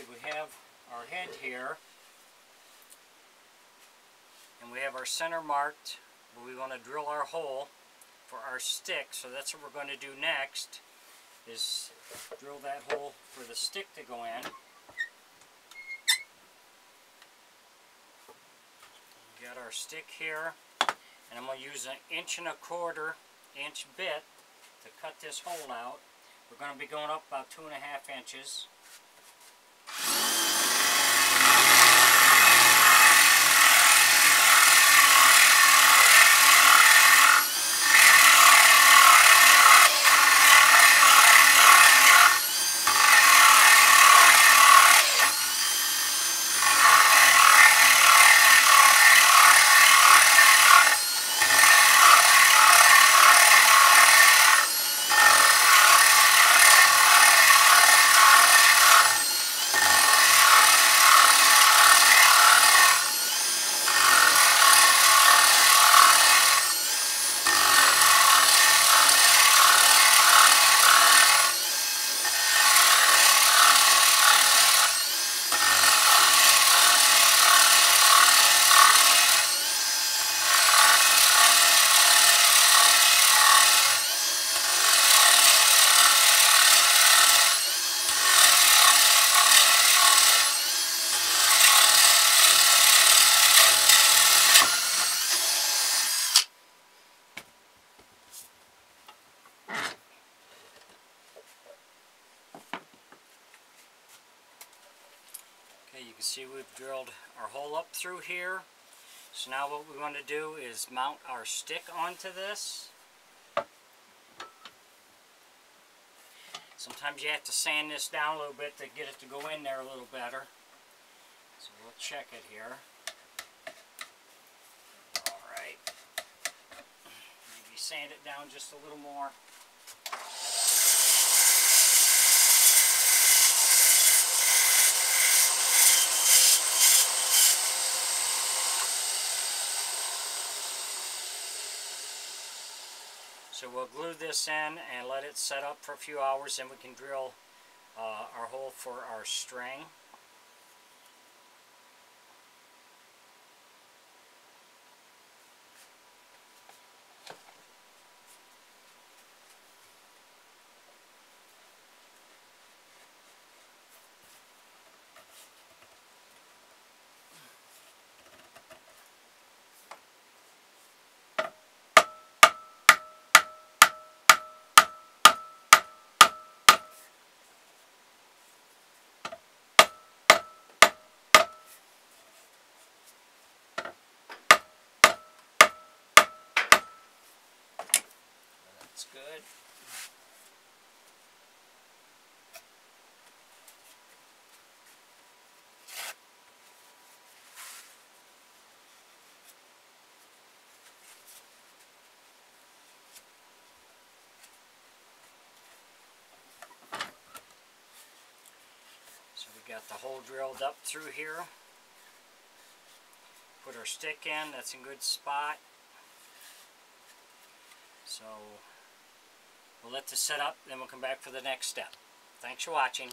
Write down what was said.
Okay, we have our head here, and we have our center marked where we want to drill our hole for our stick. So that's what we're going to do next, is drill that hole for the stick to go in. We got our stick here, and I'm going to use an 1¼ inch bit to cut this hole out. We're going to be going up about 2½ inches. Okay, you can see we've drilled our hole up through here. So now what we want to do is mount our stick onto this. Sometimes you have to sand this down a little bit to get it to go in there a little better. So we'll check it here. Alright. Maybe sand it down just a little more. So we'll glue this in and let it set up for a few hours, and we can drill our hole for our string. That's good. So we got the hole drilled up through here. Put our stick in, that's in a good spot. So we'll let this set up, then we'll come back for the next step. Thanks for watching.